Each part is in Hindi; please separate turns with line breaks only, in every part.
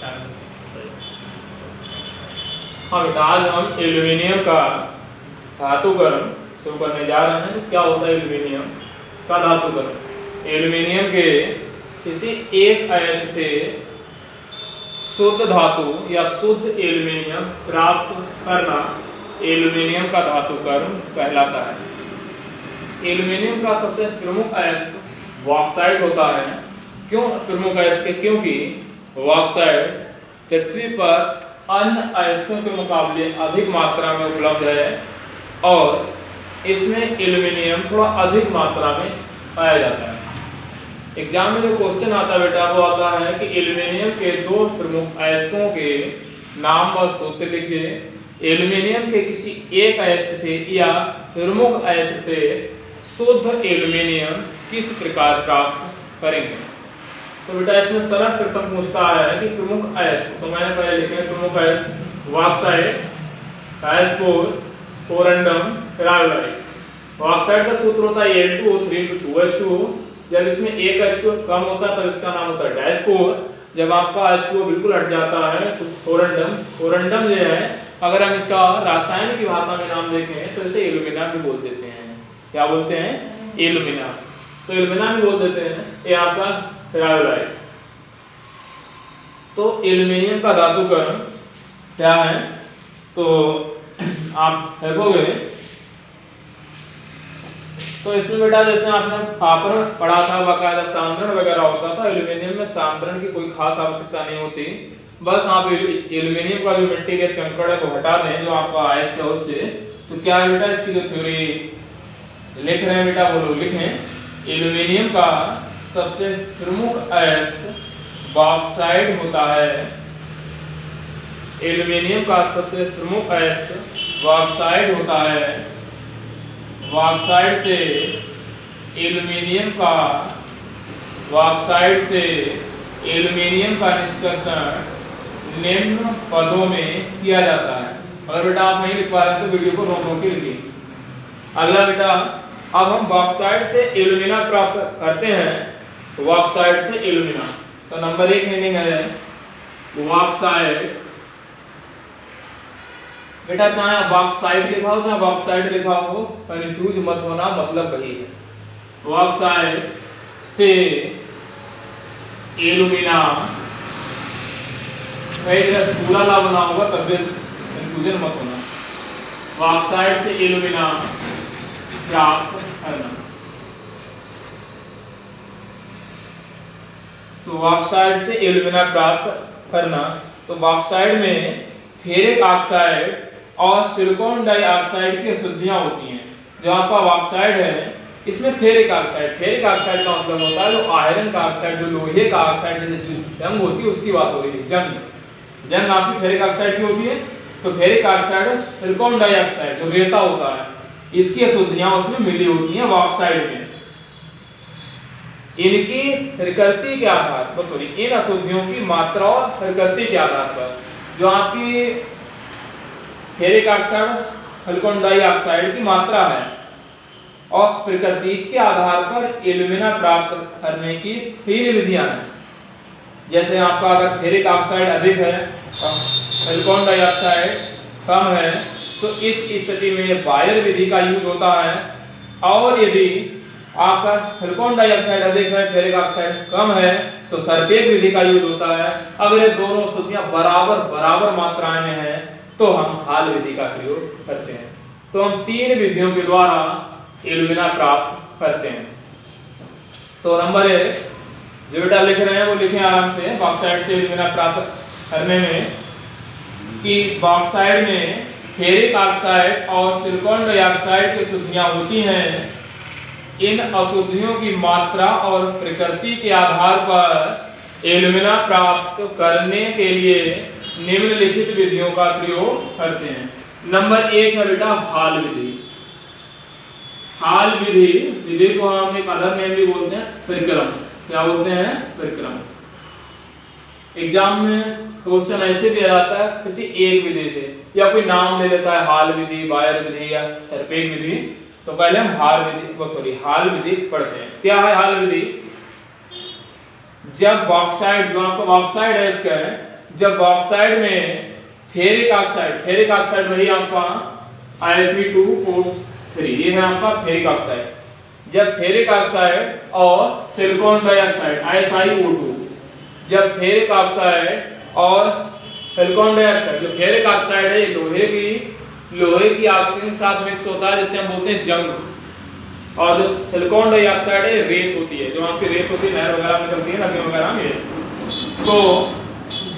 हाँ बेटा, आज हम एल्यूमिनियम का धातुकरण शुरू करने जा रहे हैं। तो क्या होता है एल्यूमिनियम का धातुकरण? एल्यूमिनियम के किसी एक अयस्क से शुद्ध धातु या शुद्ध एल्यूमिनियम प्राप्त करना एल्यूमिनियम का धातुकरण कहलाता है। एल्यूमिनियम का सबसे प्रमुख अयस्क बॉक्साइट होता है। क्यों प्रमुख अयस्क? क्योंकि बॉक्साइट पृथ्वी पर अन्य अयस्कों के मुकाबले अधिक मात्रा में उपलब्ध है और इसमें एल्यूमिनियम थोड़ा अधिक मात्रा में पाया जाता है। एग्जाम में जो क्वेश्चन आता है बेटा वो आता है कि एल्यूमिनियम के दो प्रमुख अयस्कों के नाम व सूत्र लिखिए। एल्यूमिनियम के किसी एक अयस्क से या प्रमुख अयस्क से शुद्ध एल्यूमिनियम किस प्रकार प्राप्त करेंगे? तो बेटा इसमें सरल प्रथम पूछता है कि प्रमुख अयस्क, तो मैंने पहले लिखे प्रमुख अयस्क बॉक्साइट, डायस्कोर, कोरंडम, फेराइट। बॉक्साइट का सूत्र होता है Al2O3 जब इसमें एक H2 कम होता है तब इसका नाम होता है डायस्कोर। जब आपका H2O बिल्कुल हट जाता है तो कोरंडम जो है, अगर हम इसका रासायनिक की भाषा में नाम देखें तो इसे एल्यूमिना भी बोल देते हैं। क्या बोलते हैं? एल्यूमिना। तो एल्यूमिना भी बोल देते हैं। ये आपका फेराइट। तो एल्यूमिनियम का धातुकरण क्या है? तो आप देखोगे तो इसमें बेटा जैसे आपने पापर में पढ़ा था बाकायदा सांद्रण वगैरह होता था। एल्यूमिनियम में सांद्रण की कोई खास आवश्यकता नहीं होती। बस आप एल्यूमिनियम का जो मिट्टी के कंकड़ है वो हटा दें जो आपका अयस्क है उससे। तो क्या है बेटा इसकी जो थ्योरी लिख रहे हैं बेटा वो लोग लिखें। एल्यूमिनियम का सबसे प्रमुख अयस्क बॉक्साइट होता है। एल्यूमिनियम का सबसे प्रमुख अयस्क बॉक्साइट होता है। बॉक्साइट से एल्यूमिनियम का निष्कर्षण निम्न पदों में किया जाता है। अगर बेटा आप नहीं लिख पा रहे तो वीडियो को रोक के लिखिए। अगला बेटा, अब हम बॉक्साइट से एल्यूमिना प्राप्त करते हैं। बॉक्साइट से एल्यूमिना, तो नंबर 1 मीनिंग है बॉक्साइट। बेटा चाहे बॉक्साइट लिखा हो चाहे बॉक्साइट लिखा हो, कंफ्यूज मत होना, मतलब वही है। बॉक्साइट से एल्यूमिना, पूरा ना बना होगा तब भी कंफ्यूजन मत होना। बॉक्साइट से एल्यूमिना प्राप्त करना। तो बॉक्साइट से एल्यूमिना प्राप्त करना, तो बॉक्साइट में फेरिक ऑक्साइड और सिलिकॉन डाइऑक्साइड की अशुद्धियां होती हैं। जो आपका बॉक्साइट है इसमें फेरिक ऑक्साइड का मतलब होता है जो आयरन का ऑक्साइड, जो लोहे का ऑक्साइड जैसे जंग होती है उसकी बात हो रही है। जंग आपकी फेरिक ऑक्साइड की होती है। तो फेरिक ऑक्साइड, सिलिकॉन डाइऑक्साइड जो रेता होता है, इसकी अशुद्धियां उसमें मिली होती हैं बॉक्साइड में। इनकी प्रकृति के आधार पर, इन अशुद्धियों की मात्रा और प्रकृति के आधार पर जो आपकी फेरिक ऑक्साइड, सिलिकॉन डाइऑक्साइड की मात्रा है और प्रकृति, इसके आधार पर एल्यूमिना प्राप्त करने की 3 विधियां हैं। जैसे आपका अगर फेरिक ऑक्साइड अधिक है और सिलिकॉन डाइऑक्साइड कम है तो इस स्थिति में बायर विधि का यूज होता है। और यदि आपका सिलिकॉन डाइऑक्साइड अधिक है, फेरिक ऑक्साइड कम है तो सरपेट विधि का यूज होता है। अगर ये दोनों अशुद्धियां बराबर मात्राएं में है तो हम हाल विधि का प्रयोग करते हैं। तो हम 3 विधियों के द्वारा एल्यूमिना प्राप्त करते हैं। तो नंबर 1 जो बेटा लिख रहे हैं वो लिखें आराम से। बॉक्साइट से एल्यूमिना प्राप्त करने में कि बॉक्साइट में फेरिक ऑक्साइड और सिलिकॉन डाइऑक्साइड की अशुद्धियां होती हैं। इन अशुद्धियों की मात्रा और प्रकृति के आधार पर एल्यूमिना प्राप्त करने के लिए निम्नलिखित विधियों का प्रयोग करते हैं। नंबर 1 है बेटा हाल विधि। हाल विधि को हम एक अदर नेम भी बोलते हैं परिक्रम। क्या बोलते हैं? परिक्रम। एग्जाम में क्वेश्चन ऐसे भी आता है किसी एक विधि से, या कोई नाम ले लेता है हाल विधि, बायर विधि या सरपेट विधि। तो पहले हम हाल विधि पढ़ते हैं। क्या है हाल विधि? जब बॉक्साइड, जो आपका बॉक्साइड है इसका है, जब बॉक्साइड में फेरिक ऑक्साइड वही आपका Al3+2O3, ये है आपका फेरिक ऑक्साइड। जब फेरिक ऑक्साइड और सिलिकॉन डाइऑक्साइड SiO2, जब फेरिक ऑक्साइड और सिलिकॉन डाइऑक्साइड, जो फेरिक ऑक्साइड है ये लोहे की ऑक्सीजन के साथ मिक्स होता है, जिसे हम बोलते हैं जंग। और जो सिलिकॉन डाइऑक्साइड है रेत होती है, जो आपकी रेत होती है नहर वगैरह में चलती है, नदियों वगैरह में। तो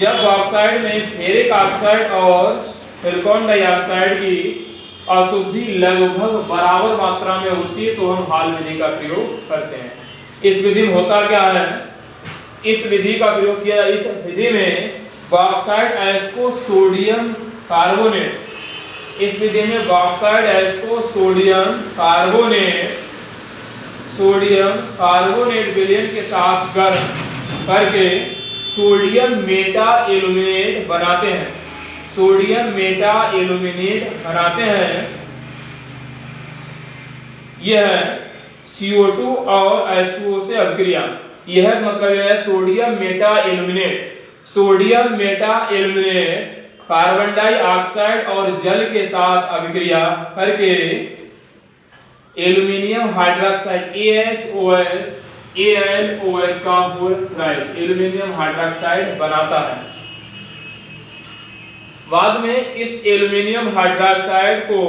जब ऑक्साइड में फेरिक ऑक्साइड और सिलिकॉन डाइऑक्साइड की अशुद्धि लगभग बराबर मात्रा में होती है तो हम हाल विधि का प्रयोग करते हैं। इस विधि में होता क्या है, इस विधि का प्रयोग किया, इस विधि में बॉक्साइड अयस्क को सोडियम कार्बोनेट, इस विधि में बॉक्साइड अयस्क को सोडियम कार्बोनेट विलयन के साथ गर्म करके सोडियम मेटा एल्यूमिनेट बनाते हैं। यह CO2 और H2O से अभिक्रिया, यह मतलब है sodium Meta aluminate carbon dioxide और जल के साथ अभिक्रिया करके एल्यूमिनियम हाइड्रोक्साइड AlOH का होल राइट एल्यूमिनियम हाइड्रोक्साइड बनाता है। बाद में इस एल्यूमिनियम हाइड्रोक्साइड को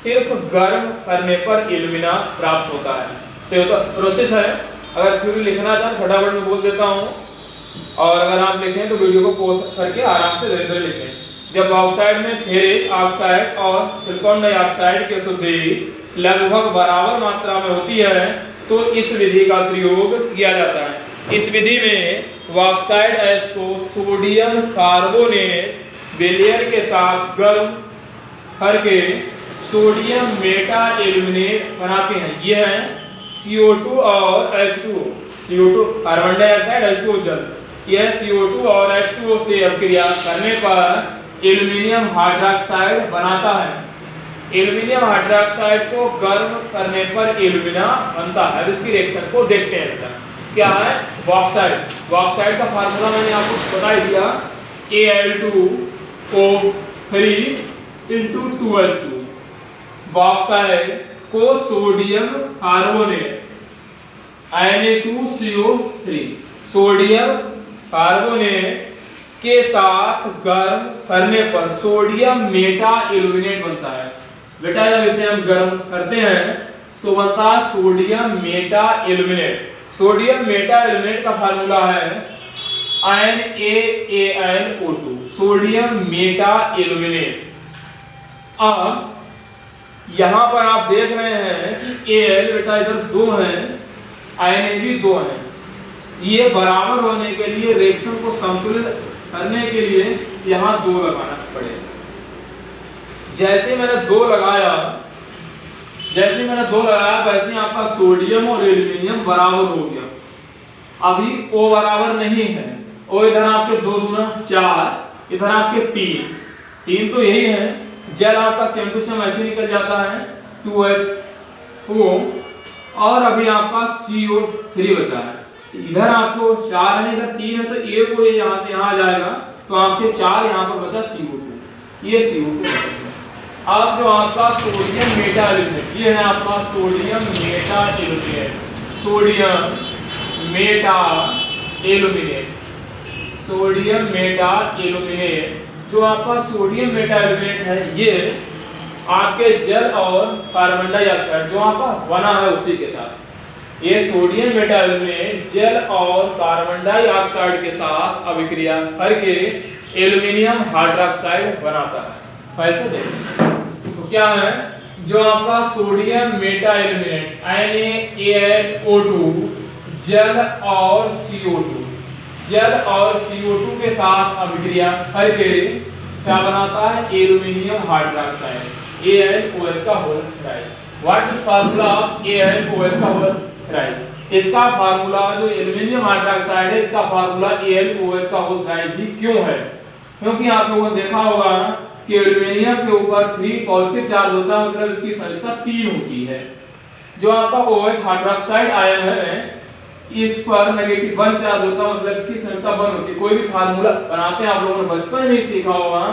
सिर्फ गर्म करने पर एल्यूमिना प्राप्त होता है। तो ये तो प्रोसेस है। अगर थ्योरी लिखना चाहें फटाफट में बोल देता हूँ, और अगर आप लिखें तो वीडियो को पॉज करके आराम से धीरे धीरे लिखें। जब ऑक्साइड में फेरिक ऑक्साइड और सिलिकॉन डाइऑक्साइड की अशुद्धि लगभग बराबर मात्रा में होती है तो इस विधि का प्रयोग किया जाता है। इस विधि में ऑक्साइड अयस्क को सोडियम कार्बोनेट विलयन के साथ गर्म करके सोडियम मेटा एल्यूमिनेट बनाते हैं। यह है CO2 और H2O, CO2 carbon dioxide, H2O जल। यह CO2 और H2O से अभिक्रिया करने पर एल्यूमिनियम हाइड्रोक्साइड बनाता है। एल्यूमिनियम हाइड्रोक्साइड को गर्म करने पर एल्यूमिना बनता है। इसकी रिएक्शन को देखते हैं बेटा। क्या है बॉक्साइड का फार्मूला मैंने आपको बता दिया, Al2O3 × 2H2। बॉक्साइड को sodium carbonate Na2CO3 sodium carbonate के साथ गर्म करने पर सोडियम मेटा एल्यूमिनेट बनता है। बेटा जब इसे हम गर्म करते हैं तो बनता है sodium Meta aluminate. Sodium Meta aluminate का फार्मूला है NaAlO2 सोडियम मेटा एल्यूमिनेट। अब यहाँ पर आप देख रहे हैं कि Al बेटा इधर 2 हैं, Na भी 2 हैं। ये बराबर होने के लिए रिएक्शन को संतुलित करने के लिए यहाँ 2 लगाना पड़ेगा। जैसे मैंने 2 लगाया वैसे ही आपका सोडियम और एल्यूमिनियम बराबर हो गया। अभी O बराबर नहीं है, O इधर आपके 2 दूना 4, इधर आपके 3 तो यही है। जल आपका सेम टू सेम ऐसे निकल जाता है 2H2O, और अभी आपका CO3 बचा है। इधर आपको 4 है, इधर 3 है, तो A को यहाँ से यहाँ आ जाएगा, तो आपके 4 यहाँ पर बचा CO2, ये CO2। अब जो आपका सोडियम मेटा एल्यूमिनेट, ये है आपका सोडियम मेटा एल्यूमिनेट। जो आपका सोडियम मेटा एल्यूमिनेट है ये आपके जल और कार्बन डाइऑक्साइड जो आपका बना है उसी के साथ, ये सोडियम मेटा एल्यूमिनेट जल और कार्बन डाइऑक्साइड के साथ अभिक्रिया करके एल्यूमिनियम हाइड्रोक्साइड बनाता है। कैसे देखें तो क्या है, जो आपका सोडियम मेटा एल्यूमिनेट NaAlO2 जल और CO2 के साथ अभिक्रिया करके क्या बनाता है, एल्यूमिनियम हाइड्रोक्साइड AlOH का whole right. What is formula of AlOH का होल राइट? इसका फार्मूला जो एल्यूमिनियम हाइड्रोक्साइड है इसका फार्मूला AlOH का होल राइट ही क्यों है? क्योंकि आप लोगों ने देखा होगा कि एल्यूमिनियम के ऊपर 3 पॉजिटिव चार्ज होता है, मतलब इसकी संख्या 3 होती है। जो आपका OH हाइड्रोक्साइड आयन है इस पर -1 चार्ज होता है, मतलब इसकी क्षमता 1 होती है। कोई भी फार्मूला बनाते हैं आप लोगों ने बचपन में ही सीखा होगा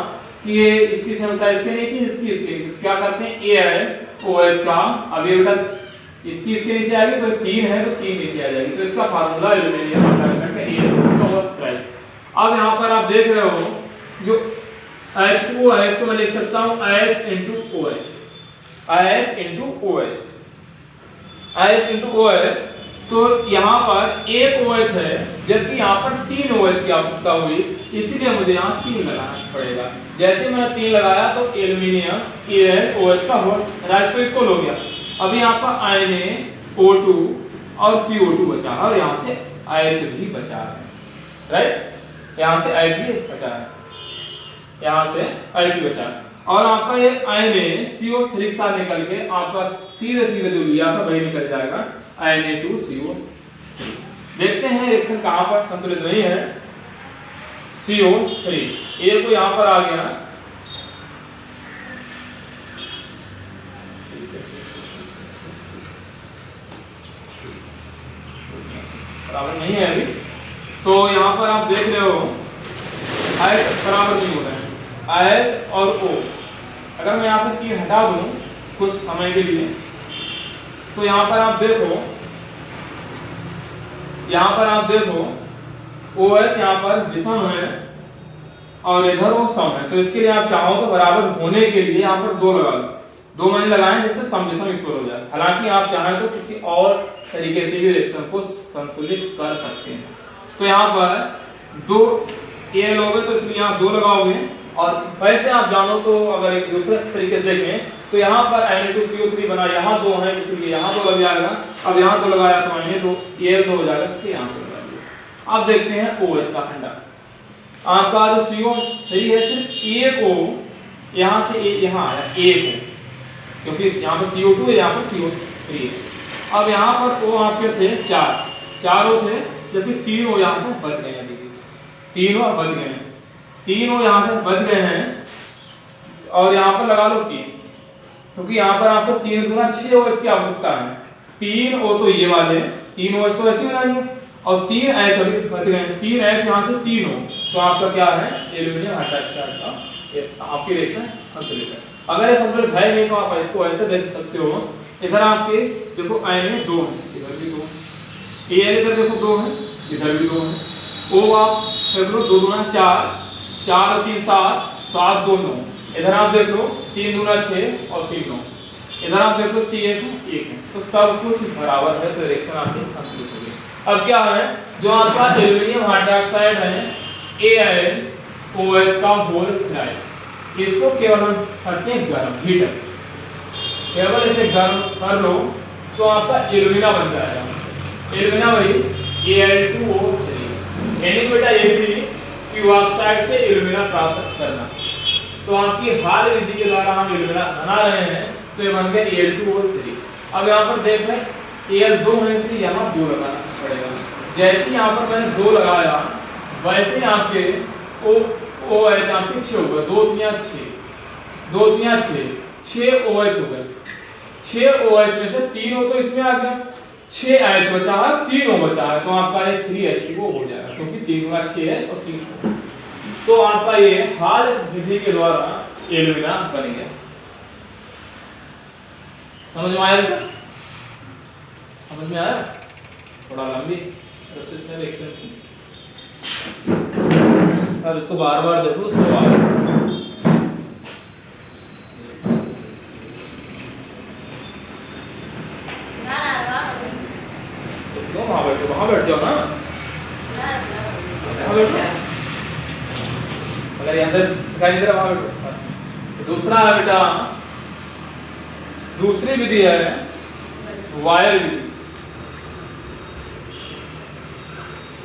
कि ये इसकी क्षमता इसके नीचे, इसकी इसके नीचे, क्या करते हैं, ए है OH का, अब ये बेटा इसकी इसके नीचे आएगी तो 3 है तो 3 नीचे आ जाएगी, तो इसका फार्मूला एल्यूमिनियम हाइड्रोक्साइड का A है। अब यहाँ पर आप देख रहे हो जो H2O है इसको मैं लिख सकता हूँ H into OH। तो यहाँ पर एक OH है जबकि यहाँ पर 3 OH की आवश्यकता हुई, इसीलिए मुझे यहाँ 3 लगाना पड़ेगा। जैसे मैंने 3 लगाया तो एल्यूमिनियम AlOH का होल राइस इक्वल हो गया। अभी यहाँ पर Na O2 और CO2 बचा और यहाँ से H भी बचा है, राइट, यहाँ से H भी बचा है, यहाँ से H भी बचा है। और आपका ये NaCO3 के साथ निकल के आपका सीधे सीधे जो लिया था वही निकल जाएगा Na2CO3। देखते हैं रिएक्शन कहाँ पर संतुलित नहीं है। CO3 ये तो यहाँ पर आ गया, बराबर नहीं है अभी, तो यहाँ पर आप देख रहे हो H बराबर नहीं हो रहा है, H और O। अगर मैं यहाँ से 3 हटा दूं कुछ समय के लिए तो यहाँ पर आप देखो OH यहाँ पर विषम है और इधर वो सम है, तो इसके लिए आप चाहो तो बराबर होने के लिए यहाँ पर 2 लगा लो। 2 मैंने लगाए जिससे सम विषम इक्वल हो जाए। हालांकि आप चाहें तो किसी और तरीके से भी रिएक्शन को संतुलित कर सकते हैं। तो यहाँ पर 2 ये लोगे तो इसलिए यहाँ 2 लगाओगे, और वैसे आप जानो तो अगर एक दूसरे तरीके से देखें तो यहाँ पर Na2CO3 बना, यहाँ 2 है इसलिए यहाँ 2 लग जाएगा। अब यहाँ 2 लगाया तो Na2 Al2 हो जाएगा, इसलिए यहाँ 2 लगा दिया। अब देखते हैं OH का खंडा। आपका जो CO3 है सिर्फ एक O यहाँ से यहाँ आया, एक O, क्योंकि यहाँ पर CO2 है, यहाँ पर CO3 है। अब यहाँ पर O आपके थे 4 O थे, जबकि 3 O यहाँ से बच गए हैं। देखिए 3 O बच गए हैं, 3 O यहाँ से बच गए हैं, और यहाँ पर लगा लो 3, क्योंकि यहाँ पर आपको 3 दूना 6 OH की आवश्यकता है। 3 O तो ये वाले 3 OH तो वैसे ही बनाएंगे, और 3 H अभी बच गए हैं, 3 H यहाँ से 3 O, तो आपका क्या है, एल्यूमिनियम हाइड्रोक्साइड का ये आपकी रिएक्शन संतुलित है। अगर ये संतुलित है नहीं तो आप इसको ऐसे देख सकते हो, इधर आपके देखो Na 2 है, इधर भी 2, Al इधर देखो 2 है, इधर भी 2 है, O आप देख लो 2 दूना 4, 4 और 3 7, 7 2 9, इधर आप देख लो 3 दूना 6 और 3 9, इधर आप देख लो CH1 है, तो सब कुछ बराबर है, तो रिएक्शन आपकी संतुलित होगी। अब क्या है, जो आपका एल्यूमिनियम हाइड्रोक्साइड है AlOH का होल राइस, इसको केवल हम करते हैं गर्म, हीटर, केवल इसे गर्म कर लो तो आपका एल्यूमिना बन जाएगा। एल्यूमिना वही Al2O3, यानी बेटा ये थी कि ऑक्साइड से एल्यूमिना प्राप्त करना। तो आपकी हाल विधि के द्वारा हम एल्यूमिना बना रहे हैं, तो ये बन गया Al2O3। अब यहाँ पर देख रहे हैं Al2 है, इसलिए यहाँ 2 लगाना पड़ेगा। जैसे ही यहाँ पर मैंने 2 लगाया वैसे ही आपके OH आपके 6 हो गए, 2 3 6, 2 3 6 OH हो गए। 6 OH में से 3 O तो इसमें आ गया, 6 H बचा है, 3 O बचा है, तो आपका ये 3H2O हो जाएगा, क्योंकि 3 गुना 6H और 3 O। तो आपका ये हाल विधि के द्वारा एल्यूमिना बन गया। समझ में आया बेटा? समझ में आया? थोड़ा लंबी प्रोसेस है रिएक्शन की, अब इसको बार बार देखो तो वहां बैठ जाओ ना, वहां बैठो, अगर अंदर दिखाई दे रहा वहां बैठो। दूसरा है बेटा, दूसरी विधि है वायर विधि।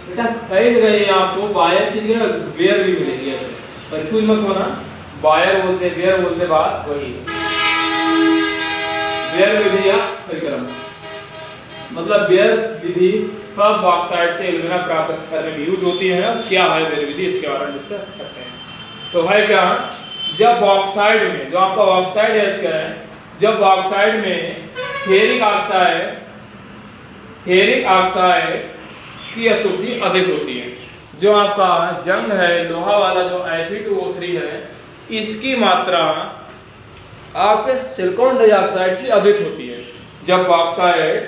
बेटा कई जगह आपको वायर की जगह वेयर भी मिलेगी, कंफ्यूज मत होना, वायर बोलते वेयर बोलते बात वही है। वेयर विधि या परिक्रम, मतलब वेयर विधि कब बॉक्साइड से एल्यूमिना प्राप्त करने में यूज होती है, क्या है वेयर विधि, इसके बारे में डिस्कस करते हैं। तो है क्या, जब बॉक्साइड में, जो आपका बॉक्साइड है इसका है, जब बॉक्साइड में फेरिक ऑक्साइड की अशुद्धि अधिक होती है। जो आपका जंग है, लोहा वाला जो Fe2O3 है, इसकी मात्रा आपके सिलिकॉन डाइऑक्साइड से अधिक होती है। जब बॉक्साइट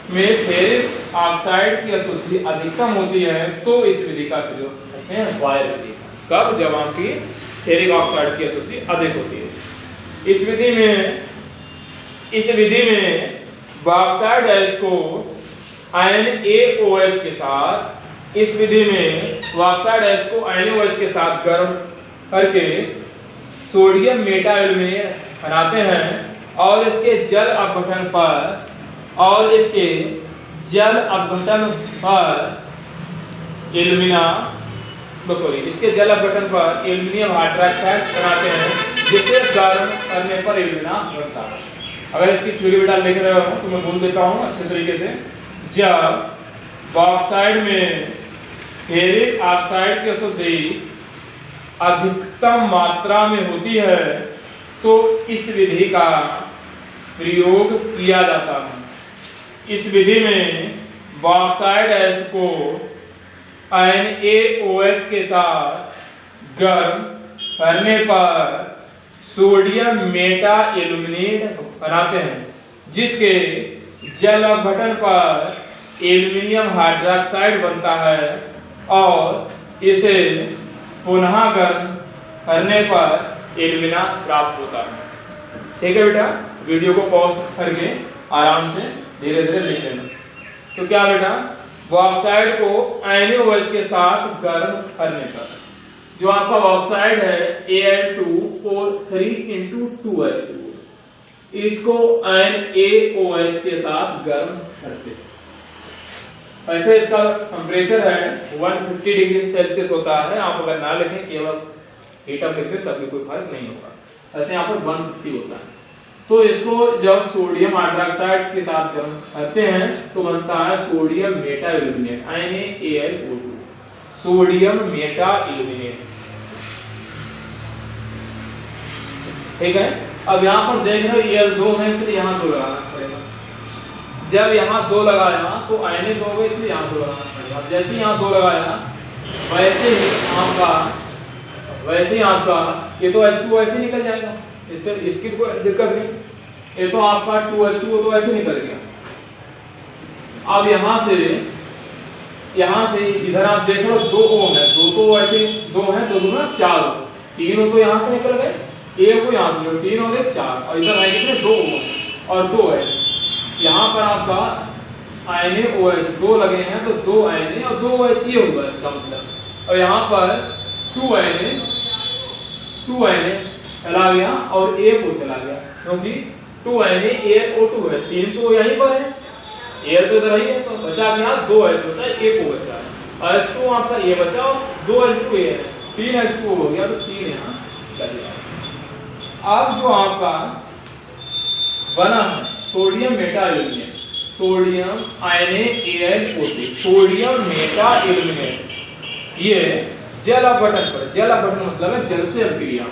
में फेरिक ऑक्साइड की अशुद्धि अधिकतम होती है तो इस विधि का प्रयोग करते हैं बायर विधि। कब? जब आपकी फेरिक ऑक्साइड की अशुद्धि अधिक होती है। इस विधि में बॉक्साइड गैस को NaOH के साथ के साथ गर्म करके सोडियम मेटा एल्यूमिनेट बनाते हैं और इसके जल अपघटन पर एल्यूमिनियम हाइड्रोक्साइड बनाते हैं, जिसे गर्म करने पर एल्यूमिना बनता है। अगर इसकी थ्योरी बेटा लिख रहे हो तो मैं बोल देता हूँ अच्छे तरीके से। जब बॉक्साइड में फेरिक ऑक्साइड की अशुद्धि अधिकतम मात्रा में होती है तो इस विधि का प्रयोग किया जाता है। इस विधि में बॉक्साइड गैस को NaOH के साथ गर्म करने पर सोडियम मेटा एल्यूमिनेट बनाते हैं, जिसके जल अपघटन पर एल्यूमिनियम हाइड्रोक्साइड बनता है और इसे पुनः गर्म करने पर एल्यूमिना प्राप्त होता है। ठीक है बेटा, वीडियो को पॉज करके आराम से धीरे धीरे लिख लेना। तो क्या बेटा, बॉक्साइड को NaOH के साथ गर्म करने पर जो आपका बॉक्साइड है Al2O3 × 2H2, इसको NaOH के साथ गर्म करते हैं। वैसे इसका टेम्परेचर है 150 डिग्री सेल्सियस होता है। आप अगर ना लिखें, केवल हीटअप लिख दें तब भी कोई फर्क नहीं होगा। ऐसे यहाँ पर 150 होता है। तो इसको जब सोडियम हाइड्रोक्साइड के साथ गर्म करते हैं तो बनता है sodium Meta aluminate, NaAlO2, sodium Meta aluminate. ठीक है। अब यहाँ पर देख रहे हो Al2 है, इसलिए यहाँ 2 लगाना पड़ेगा। जब यहाँ 2 लगाया तो Na 2 हो गए, इसलिए यहाँ 2 लगाना पड़ेगा। जैसे यहाँ 2 लगाया वैसे ही आपका ये तो H2 ऐसे निकल जाएगा, इससे इसकी कोई दिक्कत नहीं। ये तो आपका 2H2 तो ऐसे निकल गया। अब यहाँ से इधर आप देख लो 2 ओम है, 2 तो ऐसे 2 है, 2 दूना 4, 3 हो तो यहाँ से निकल गए, 1 को यहाँ से 3 हो गए 4, और इधर है कितने 2 ओम और 2 है। यहाँ पर आपका NaOH 2 लगे हैं तो 2 Na और 2 OH ये होगा इसका मतलब। और यहाँ पर 2 Na चला गया और 1 O चला गया, क्योंकि 2 NaAlO2 है, 3 तो यहीं पर है, Al तो इधर ही है, तो बचा क्या 2 H बचा, 1 O बचा, और H2 आपका ये बचा और 2 H2 ये है, 3 H2 हो गया, तो 3 यहाँ चल गया। अब जो आपका बना है sodium Meta aluminate, sodium NaAlO3, sodium Meta aluminate, ये जल अपघटन पर, जल अपघटन मतलब है जल से अभिक्रिया,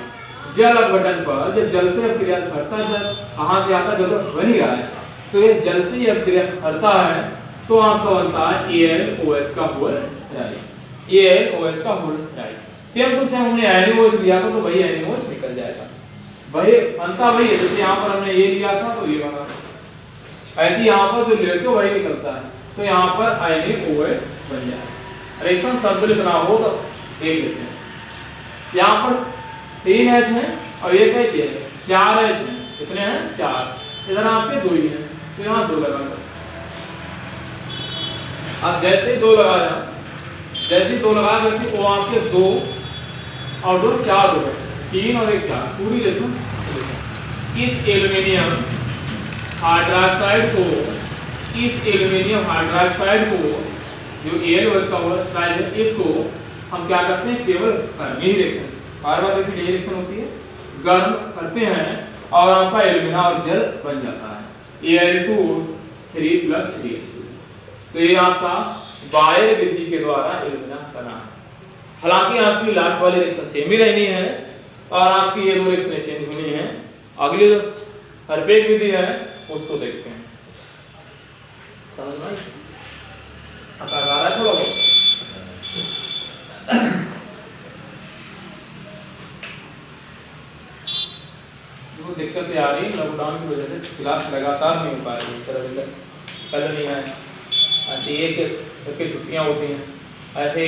जल अपघटन पर जब जल से अभिक्रिया करता है, कहाँ से आता है, जब बन ही रहा है तो ये जल से ही अभिक्रिया करता है तो आपका बनता है AlOH का होल राइट, AlOH का whole right. Same to same हमने NaOH लिया था तो वही NaOH निकल जाएगा, वही बनता वही है। जैसे यहाँ पर हमने ये लिया था तो ये बना, ऐसे यहाँ पर जो लेते हो वही निकलता है, तो यहाँ पर NaOH बन जाएगा। रिएक्शन शब्द लिखना हो तो देख लेते हैं। यहाँ पर 3 H है और 1 H है, 4 H है, कितने हैं 4, इधर आपके 2 ही हैं तो यहाँ 2 लगा दो। अब जैसे ही 2 लगाया, जैसे ही 2 लगा करके वो आपके 2 और 2 4 हो गए, 3 और 1 4, पूरी रिएक्शन। इस एल्यूमिनियम हाइड्रोक्साइड को जो AlOH का होल राइट है, इसको हम क्या करते हैं, केवल गर्मी रिएक्शन, बार बार देखिए ये रिएक्शन होती है, गर्म करते हैं और आपका एल्यूमिना और जल बन जाता है Al2O3 + 3H2। तो ये आपका बायर विधि के द्वारा एल्यूमिना बना है। हालांकि आपकी लास्ट वाली रिएक्शन सेम ही रहनी है और आपकी ये 2 रिएक्शनें चेंज होनी है। अगली जो हर्पेक विधि है उसको देखते हैं, समझ में। आकार आ रहा है थोड़ा बहुत। जो दिक्कतें आ रही लॉकडाउन की वजह से क्लास लगातार नहीं हो पा रही है, कल नहीं आए, ऐसे एक करके छुट्टियाँ होती हैं, ऐसे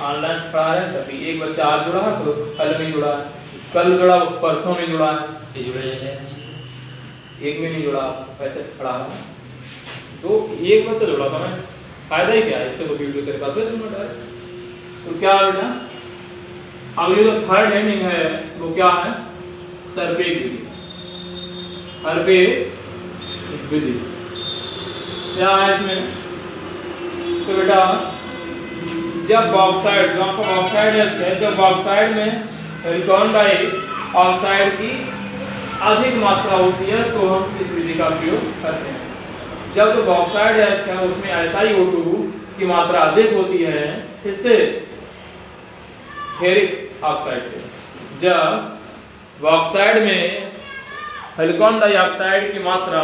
ऑनलाइन पढ़ा रहे हैं तभी एक बच्चा आज जुड़ा है तो कल नहीं जुड़ा है, कल जुड़ा परसों नहीं जुड़ा है, ये जुड़ा जाता है एक में नहीं जुड़ा, ऐसे पढ़ा रहा है तो एक बच्चा जुड़ा था मैं, फायदा ही क्या है इससे, तो वीडियो तेरे पास है तो क्या है बेटा। अगली जो थर्ड हेडिंग है वो क्या है, सर्पेक विधि। सर्पेक विधि क्या है इसमें, तो बेटा जब बॉक्साइड, जो आपका बॉक्साइड है, जब बॉक्साइड में सिलिकॉन डाइऑक्साइड की अधिक मात्रा होती है तो हम इस विधि का प्रयोग करते हैं। जब जो बॉक्साइड है उसमें SiO2 की मात्रा अधिक होती है, इससे फेरिक ऑक्साइड से, जब बॉक्साइड में सिलिकॉन डाइऑक्साइड की मात्रा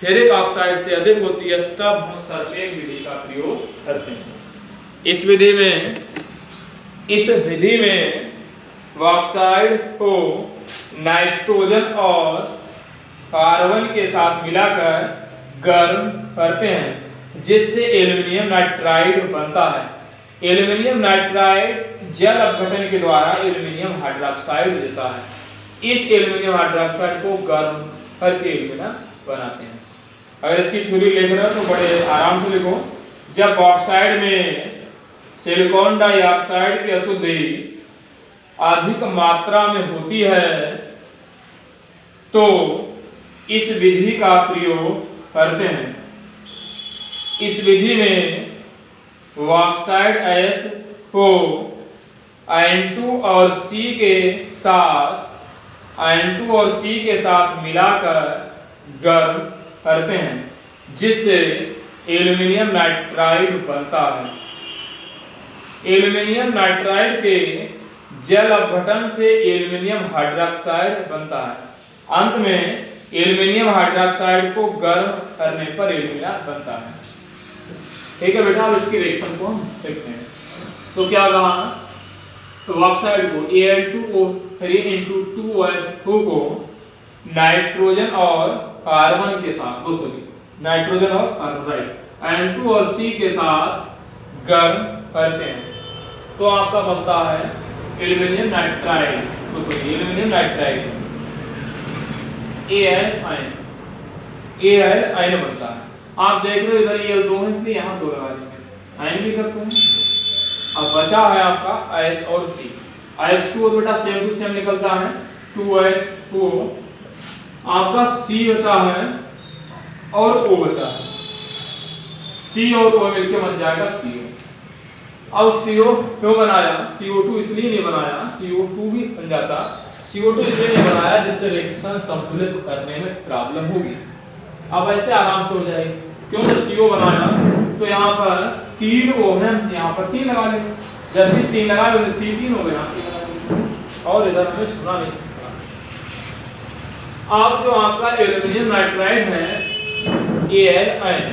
फेरिक ऑक्साइड से अधिक होती है तब हम सर्पेक विधि का प्रयोग करते हैं। इस विधि में बॉक्साइड को नाइट्रोजन और कार्बन के साथ मिलाकर गर्म करते हैं जिससे एल्युमिनियम नाइट्राइड बनता है। एल्युमिनियम नाइट्राइड जल अपघटन के द्वारा एल्युमिनियम हाइड्रोक्साइड देता है। इस एल्युमिनियम हाइड्रोक्साइड को गर्म करके एल्युमिनियम बनाते हैं। अगर इसकी थ्योरी लिख रहे हो तो बड़े आराम से लिखो। जब बॉक्साइड में सिलिकॉन डाइऑक्साइड की अशुद्धि अधिक मात्रा में होती है तो इस विधि का प्रयोग करते हैं। इस विधि में बॉक्साइड आयस को N2 और C के साथ मिलाकर गर्म करते हैं जिससे एल्युमिनियम नाइट्राइड बनता है। एल्युमिनियम नाइट्राइड के जल अपघटन से एल्युमिनियम हाइड्रोक्साइड बनता है। अंत में एल्युमिनियम हाइड्रोक्साइड को गर्म करने पर एल्युमिनियम बनता है। ठीक है बेटा, अब इसकी रिएक्शन को हम देखते हैं। तो क्या कहा, तो बॉक्साइड को Al2O3 को नाइट्रोजन और कार्बन के साथ, नाइट्रोजन और कार्बन N2 और C के साथ गर्म करते हैं तो आपका बनता है aluminium nitride, aluminium nitride Al ion बनता है। आप देख रहे हो इधर ये दो है इसलिए यहाँ दो लगा देंगे, आयन भी करते हैं। अब बचा है आपका H और C। H2O बेटा सेम टू सेम निकलता है 2H2O, आपका C बचा है और O बचा है, C और O मिलके बन जाएगा CO। अब CO क्यों बनाया, CO2 इसलिए नहीं बनाया, CO2 भी बन जाता, CO2 इसलिए नहीं बनाया जिससे रिएक्शन संतुलित करने में प्रॉब्लम होगी। अब ऐसे आराम से हो जाएगी, क्यों, जब CO बनाया तो यहाँ पर 3 O है, यहाँ पर 3 लगा लेंगे, जैसे 3 लगा लेंगे C3 हो गया, और इधर हमें छूना नहीं। अब जो आपका एल्युमिनियम नाइट्राइड है Al आयन,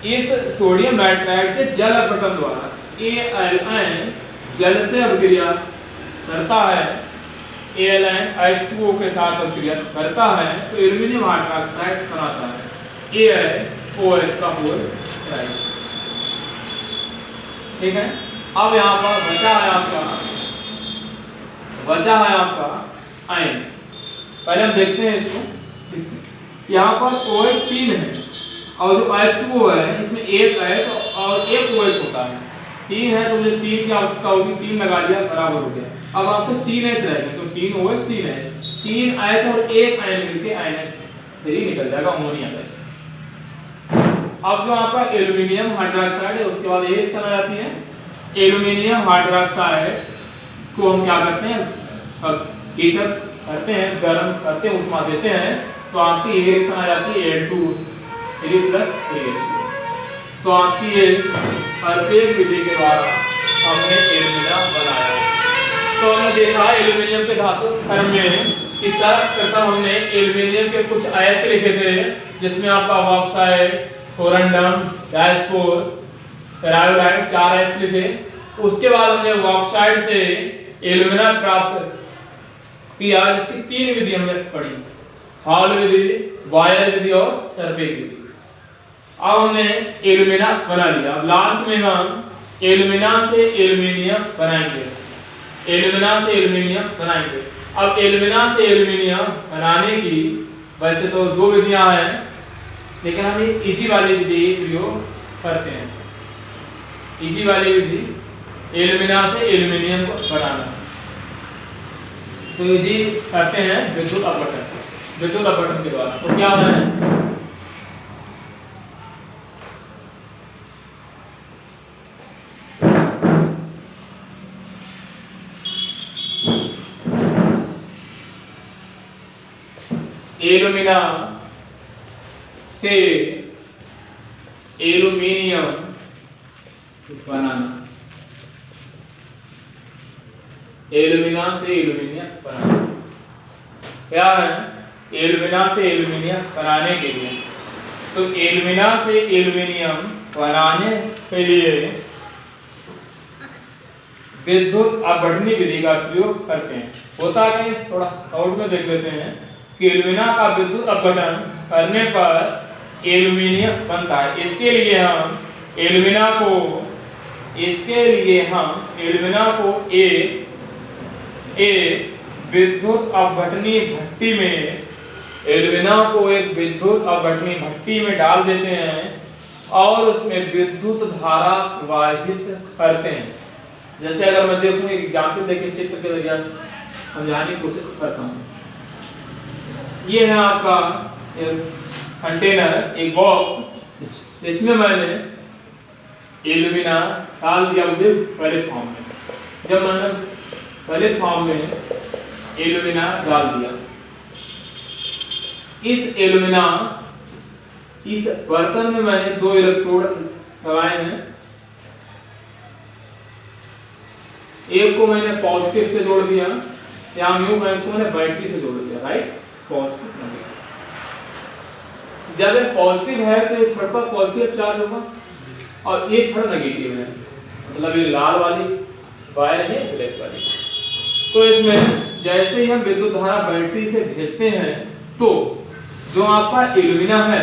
इस सोडियम नाइट्राइड के जल अपघटन द्वारा Al आयन जल से अभिक्रिया करता है, Al आयन H2O के साथ अभिक्रिया करता है तो एल्युमिनियम हाइड्रोक्साइड बनाता है AlOH का होल ट्राइड। ठीक है, अब यहाँ पर बचा है आपका आयन। पहले हम देखते हैं इसको ठीक से। यहाँ पर OH 3 है और जो H2O है इसमें एक H और एक OH होता है, 3 है तो मुझे 3 की आवश्यकता होगी, 3 लगा दिया, बराबर हो गया। अब आपको 3H रहेगा तो 3 OH 3H, 3 H और एक आयन मिलके आयन फिर निकल जाएगा अमोनिया गैस। अब जो आपका एल्युमिनियम हाइड्रोक्साइड है उसके बाद एक रिएक्शन आ जाती है, एल्युमिनियम हाइड्रोक्साइड को हम क्या करते हैं, हीटर करते हैं, गर्म करते हैं, उष्मा देते हैं तो आपकी ये रिएक्शन आ जाती है Al2 प्लस AH2। तो आपकी ये सर्पेक विधि के द्वारा हमने एल्युमिनियम बनाया। तो हमने देखा एल्युमिनियम के धातु कर्म में कि सर्वप्रथम हमने एल्युमिनियम के कुछ अयस्क लिखे थे जिसमें आपका bauxite, corundum, diaspore, ferrite 4s लिखे। उसके बाद हमने बॉक्साइट से एल्यूमिना प्राप्त किया, जिसकी 3 विधि हमने पढ़ी, हॉल विधि, बॉयल विधि और सर्पेक विधि। अब हमने एल्यूमिना बना लिया। अब लास्ट में हम एल्यूमिना से एल्यूमिनियम बनाएंगे, एल्यूमिना से एल्यूमिनियम बनाएंगे। अब एल्यूमिना से एल्यूमिनियम बनाने की वैसे तो 2 विधियां हैं, लेकिन हम इसी वाली विधि प्रयोग करते हैं। इसी वाली विधि एल्यूमिना से एल्यूमिनियम को बनाना, तो जी करते हैं विद्युत अपघटन, विद्युत अपघटन के द्वारा। तो क्या है, एल्यूमिना से एल्यूमिनियम बनाना, एल्यूमिना से एल्यूमिनियम बनाना। क्या है, एल्यूमिना से एल्यूमिनियम बनाने के लिए, तो एल्यूमिना से एल्यूमिनियम बनाने के लिए विद्युत अपघटनी विधि का प्रयोग करते हैं। होता है, थोड़ा शॉर्ट में देख लेते हैं कि एल्यूमिना का विद्युत अपघटन करने पर एल्यूमिनियम बनता है। इसके लिए हम एल्यूमिना को एक विद्युत अपघटनी भट्टी में, एल्यूमिना को एक विद्युत अपघटनी भट्टी में डाल देते हैं और उसमें विद्युत धारा प्रवाहित करते हैं। जैसे अगर मैं देखूं, एक एग्जाम्पल देखिए, चित्र के जरिए समझाने की कोशिश करता हूं। ये है आपका एक कंटेनर, एक बॉक्स, जिसमें मैंने एल्यूमिना डाल दिया मुझे पहले फॉर्म में। जब मैंने पहले फॉर्म में एल्यूमिना डाल दिया, इस एल्यूमिना, इस बर्तन में मैंने 2 इलेक्ट्रोड लगाए हैं। एक को मैंने पॉजिटिव से जोड़ दिया, या इसको मैंने बैटरी से जोड़ दिया, राइट, पॉजिटिव नेगेटिव। जब ये पॉजिटिव है तो ये छड़ पर पॉजिटिव चार्ज होगा और ये छड़ नेगेटिव है, मतलब ये लाल वाली वायर है, ब्लैक वाली। तो इसमें जैसे ही हम विद्युत धारा बैटरी से भेजते हैं, तो जो आपका एल्यूमिना है,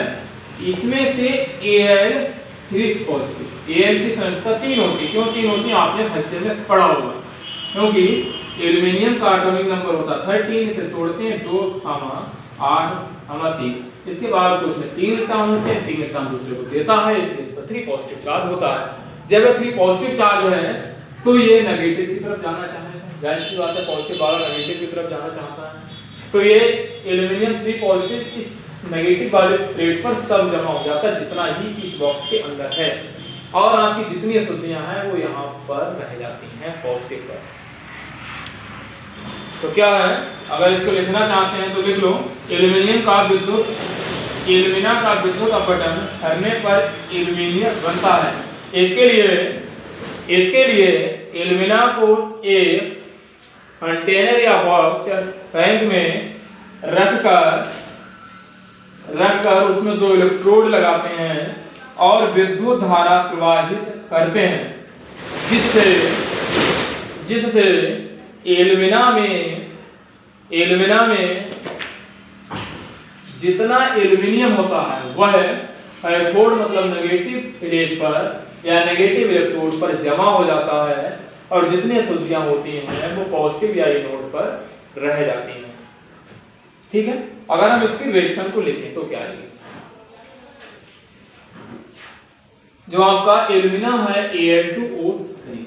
इसमें से Al3 पॉजिटिव, Al की संख्या 3 होती है। क्यों 3 होती है, आपने हस्ते में पढ़ा होगा, क्योंकि एल्यूमिनियम का एटॉमिक नंबर होता है 13, इसे तोड़ते हैं 2, 8, 3, इसके बाद उसमें 3 इलेक्ट्रॉन होते हैं, 3 इलेक्ट्रॉन दूसरे को देता है, इसलिए इस पर 3 पॉजिटिव चार्ज होता है। जब ये 3 पॉजिटिव चार्ज है तो ये नेगेटिव की तरफ जाना चाहेगा, जाहिर सी बात है, पॉजिटिव वाला नेगेटिव की तरफ जाना चाहता है। तो ये एल्यूमिनियम 3 पॉजिटिव इस नेगेटिव वाले प्लेट पर सब जमा हो जाता है, जितना ही इस बॉक्स के अंदर है, और आपकी जितनी अशुद्धियां हैं वो यहाँ पर रह जाती हैं पॉजिटिव पर। तो क्या है, अगर इसको लिखना चाहते हैं तो लिख लो, एल्यूमिना का विद्युत अपघटन करने पर एल्यूमिनियम बनता है। इसके लिए एल्यूमिना को एक कंटेनर या बॉक्स या टैंक में रखकर उसमें 2 इलेक्ट्रोड लगाते हैं और विद्युत धारा प्रवाहित करते हैं, जिससे एल्यूमिना में जितना एल्यूमिनियम होता है वह कैथोड मतलब नेगेटिव प्लेट पर या नेगेटिव इलेक्ट्रोड पर जमा हो जाता है, और जितनी अशुद्धियां होती हैं वो पॉजिटिव या एनोड पर रह जाती हैं। ठीक है, अगर हम इसकी रिएक्शन को लिखें तो क्या लिखें, जो आपका एल्यूमिना है Al2O3,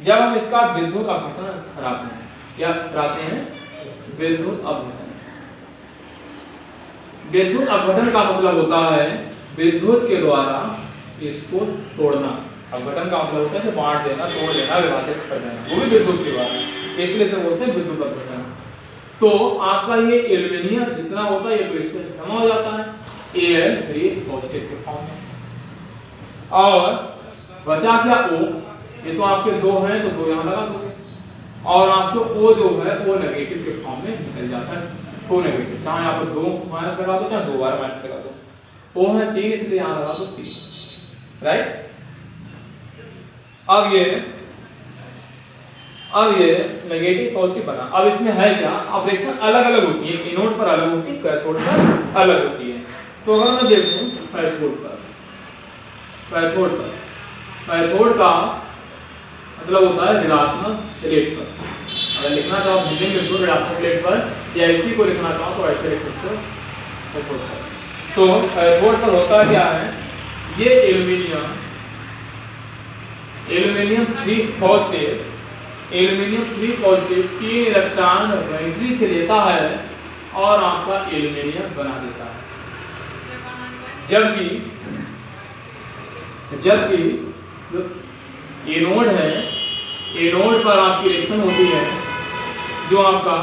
जब हम इसका विद्युत अपघटन कराते हैं, क्या कराते हैं, विद्युत अपघटन। विद्युत अपघटन का मतलब होता है विद्युत के द्वारा इसको तोड़ना। अपघटन का मतलब होता है कि बांट देना, तोड़ देना, विभाजित कर देना, वो भी विद्युत के द्वारा, इसलिए से बोलते हैं विद्युत अपघटन। तो आपका ये एल्यूमिनियम जितना होता है ये तो इसमें जमा हो जाता है Al3 पॉजिटिव के फॉर्म में, और बचा क्या O, ये तो आपके 2 हैं तो 2 यहाँ लगा दोगे, और आपको O जो है वो नेगेटिव के फॉर्म में निकल जाता है, O नेगेटिव, चाहे आप 2 माइनस लगा दो चाहे 2 बार माइनस लगा दो, O है 3 इसलिए यहाँ लगा दो 3, राइट। अब ये नेगेटिव पॉजिटिव बना। अब इसमें है क्या, अब रिएक्शन अलग अलग होती है, एनोड पर अलग होती है, कैथोड पर अलग होती है। तो अगर मैं देखूं कैथोड का मतलब होता है ऋणात्मक प्लेट पर। अगर लिखना चाहो आप लिखेंगे तो ऋणात्मक प्लेट पर, या इसी को लिखना चाहो तो ऐसे लिख सकते हो कैथोड पर। तो कैथोड पर होता क्या है, ये एल्यूमिनियम 3 पॉजिटिव 3 इलेक्ट्रॉन बैटरी से लेता है और आपका एल्यूमिनियम बना देता है। जबकि जो एनोड है, एनोड पर आपकी रिएक्शन होती है, जो आपका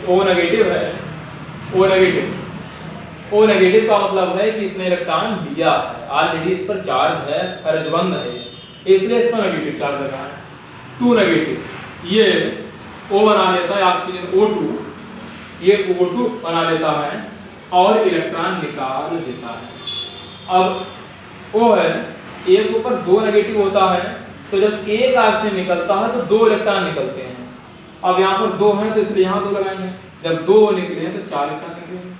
O नेगेटिव है, O नेगेटिव का मतलब है कि इसने इलेक्ट्रॉन दिया है, ऑलरेडी इस पर चार्ज है, फर्जबंद है, इसलिए इसका नेगेटिव चार्ज लगा है। 2 नेगेटिव ये O बना लेता है, ऑक्सीजन O2, ये O2 बना लेता है और इलेक्ट्रॉन निकाल देता है। अब O है, एक ऊपर 2 नेगेटिव होता है, तो जब एक ऑक्सीजन निकलता है तो 2 इलेक्ट्रॉन निकलते हैं। अब यहाँ पर 2 हैं तो इसलिए यहाँ 2 लगाएंगे, जब 2 निकले हैं तो 4 इलेक्ट्रॉन निकलेंगे।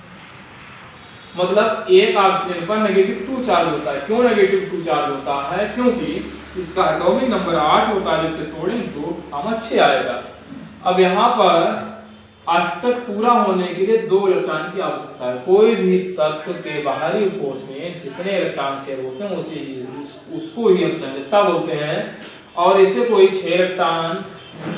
मतलब एक ऑक्सीजन पर नेगेटिव 2 चार्ज होता है। क्यों नेगेटिव 2 चार्ज होता है? क्योंकि इसका एटॉमिक नंबर 8 होता है, जब से तोड़ेंगे तो हम 6 आएगा। अब यहाँ पर अष्टक पूरा होने के लिए 2 इलेक्ट्रॉन की आवश्यकता है। कोई भी तत्व के बाहरी कोश में जितने इलेक्ट्रॉन शेयर होते हैं उसको ही हम संयोजकता बोलते हैं। और इसे कोई 6 इलेक्ट्रॉन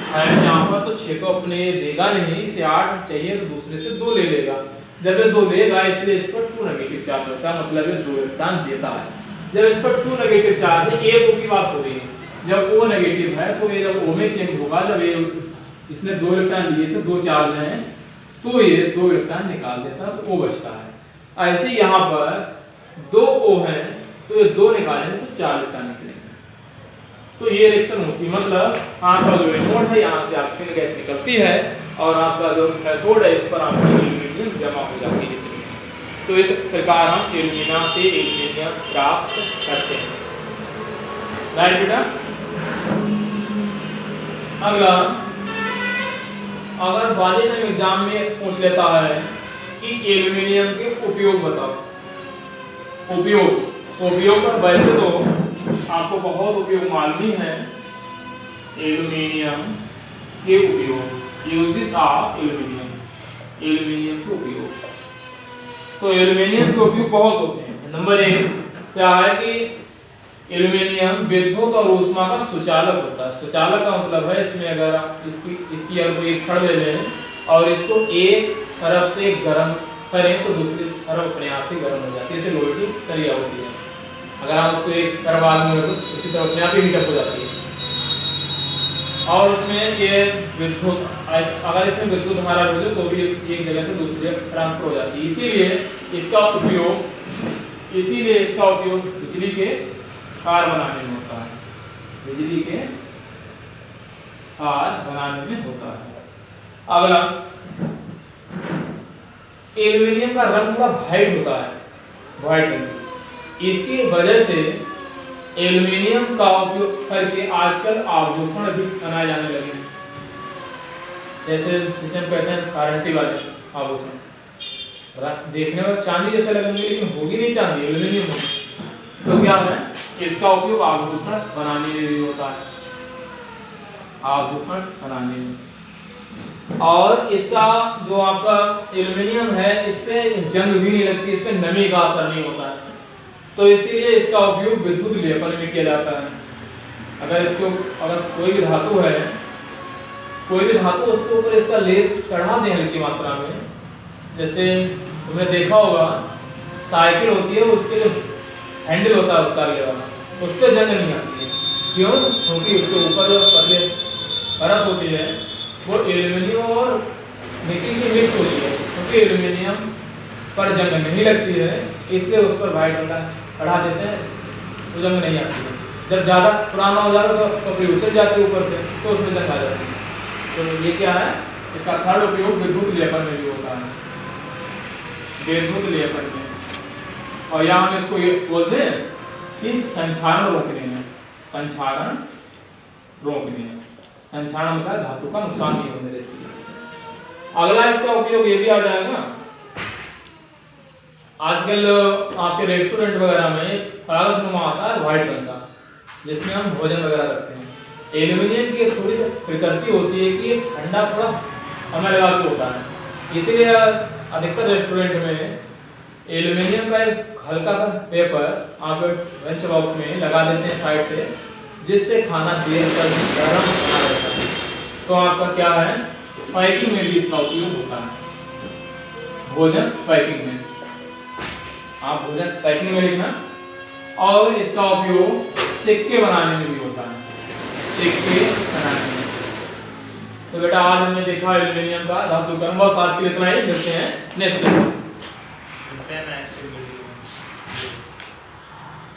है यहाँ पर, तो 6 तो अपने देगा नहीं, इसे 8 चाहिए तो दूसरे से 2 ले लेगा। जब ये 2 लेगा इसलिए इस पर 2 नेगेटिव चार्ज होता है, मतलब ये 2 इलेक्ट्रॉन देता है। जब इस पर 2 नेगेटिव चार्ज है, एक O की बात हो रही है, जब O नेगेटिव है तो ये जब O में चेंज होगा, जब ये इसने 2 इलेक्ट्रॉन लिए थे, 2 चार्ज हैं, तो ये 2 इलेक्ट्रॉन निकाल देता है, तो O बचता है। ऐसे यहाँ पर 2 O हैं, तो ये 2 निकालेंगे तो 4 इलेक्ट्रॉन निकलेंगे। तो ये रिएक्शन होती है, मतलब आपका जो एनोड है यहाँ से ऑक्सीजन गैस निकलती है और आपका जो कैथोड है इस पर आपकी एल्यूमिनियम जमा हो जाती है। तो इस प्रकार हम एल्यूमिना से एल्यूमिनियम प्राप्त करते हैं। राइट बेटा। अगला, अगर वालिद एग्जाम में पूछ लेता है कि एल्यूमिनियम के उपयोग बताओ। उपयोग पर वैसे तो आपको बहुत उपयोग मालूम ही है। एल्यूमिनियम के उपयोग, यूजेस ऑफ एल्यूमिनियम के उपयोग। तो एल्यूमिनियम के उपयोग बहुत होते हैं। नंबर 1 क्या है कि एल्यूमिनियम विद्युत और ऊष्मा का सुचालक होता है। सुचालक का मतलब है इसमें अगर आप इसकी अगर एक छड़ ले लें और इसको एक तरफ से गर्म करें तो दूसरी तरफ अपने आप ही गर्म हो जाती है। इसे लोहे की क्रिया होती है। अगर आप उसको एक तरफ आग में रखो तो दूसरी तरफ अपने आप ही हीटअप हो जाती है। और इसमें ये विद्युत, अगर इसमें विद्युत धारा हो तो भी एक जगह से दूसरी जगह ट्रांसफर हो जाती है। इसीलिए इसका उपयोग बिजली के तार बनाने में होता है। बिजली के तार बनाने में होता है। अगला, एल्यूमिनियम का रंग थोड़ा व्हाइट होता है, व्हाइट रंग। इसकी वजह से एल्यूमिनियम का उपयोग करके आजकल आभूषण भी बनाए जाने लगे हैं। जैसे जिसे हम कहते हैं गारंटी वाले आभूषण। देखने में चांदी जैसे लगेंगे लेकिन होगी नहीं चांदी, एल्यूमिनियम होगी। तो क्या है, इसका उपयोग आभूषण बनाने में भी होता है, आभूषण बनाने में। और इसका जो आपका एल्यूमिनियम है, इस पे जंग भी नहीं लगती, इस पे नमी का असर नहीं होता है। तो इसीलिए इसका उपयोग विद्युत लेपन में किया जाता है। अगर कोई भी धातु है, उसके ऊपर इसका लेप चढ़ा दें हल्की मात्रा में। जैसे तुमने देखा होगा साइकिल होती है, उसके जो हैंडल होता है उसका लेवा, उस पर जंग नहीं आती है। क्यों? क्योंकि उसके ऊपर जो पतले परत होती है वो एल्यूमिनियम और निकल की मिक्स होती है। क्योंकि एल्यूमिनियम पर जंग नहीं लगती है, इसलिए उस पर व्हाइट रंग चढ़ा देते हैं, तो जंग नहीं आती है। जब ज़्यादा पुराना हो जाता है तो कपड़ी उछल जाती है ऊपर से, तो उसमें जंग आ जाती है। तो ये क्या है, इसका थर्ड उपयोग विद्युत लेपन में भी होता है, विद्युत लेपन में। और यहाँ हम इसको ये बोलते हैं कि संक्षारण रोकने में। संक्षारण रोकने, संक्षारण मतलब धातु का नुकसान नहीं होने देती है। अगला इसका उपयोग ये भी आ जाएगा, आजकल आपके रेस्टोरेंट वगैरह में कागज नुमा आता है व्हाइट रंग का, जिसमें हम भोजन वगैरह रखते हैं। एल्यूमिनियम की थोड़ी सी प्रकृति होती है कि ठंडा थोड़ा समय लगा के होता है, इसीलिए अधिकतर रेस्टोरेंट में एल्यूमिनियम का एक हल्का सा पेपर आप लंच बॉक्स में लगा देते हैं साइड से, जिससे खाना देर तक गर्म बना रहता है। तो आपका क्या है, पैकिंग में भी इसका उपयोग होता है। भोजन पैकिंग में, आप भोजन पैकिंग में लिखना। और इसका उपयोग सिक्के बनाने में भी होता है, सिक्के बनाने में। तो बेटा आज हमने देखा एल्यूमिनियम का धातुकर्म। बस आज के लिए इतना ही, मिलते हैं नेक्स्ट लेक्चर।